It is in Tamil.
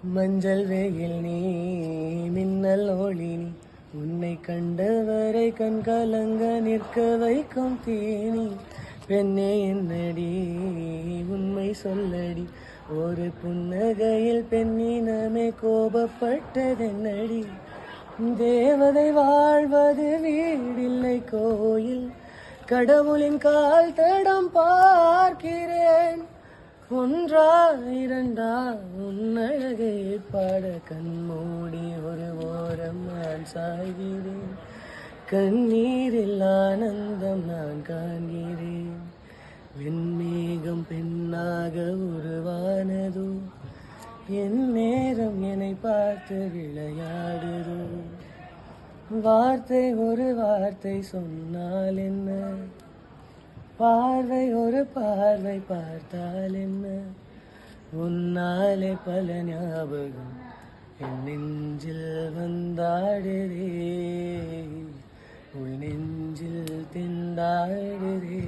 மஞ்சள் வெயில் நீ மின்னல் ஒளி நீ உன்னை கண்டவரை கண் கலங்க நிற்க வைக்கும் தேனி பெண்ணே என்னடி உண்மை சொல்லடி ஒரு புன்னகையில் பெண்ணினமே கோபப்பட்டதென்னடி தேவதை வாழ்வது வீடில்லை கோயில் கடவுளின் கால் தடம் பார்க்கிறேன் ஒன்றா இரண்டா உன்னழகை பாட கண்மூடி ஒரு ஓரம் நான் சாய்கிறேன் கண்ணீரில் ஆனந்தம் நான் காண்கிறேன் வெண்மேகம் பெண்ணாக உருவானதோ என் நேரம் என்னை பார்த்து விளையாடுதோ வார்த்தை ஒரு வார்த்தை சொன்னால் என்ன பார்வை ஒரு பார்வை பார்த்தால் என்ன உன்னாலே பல ஞாபகம் என் நெஞ்சில் வந்தாடுதே உள் நெஞ்சில் திண்டாடுதே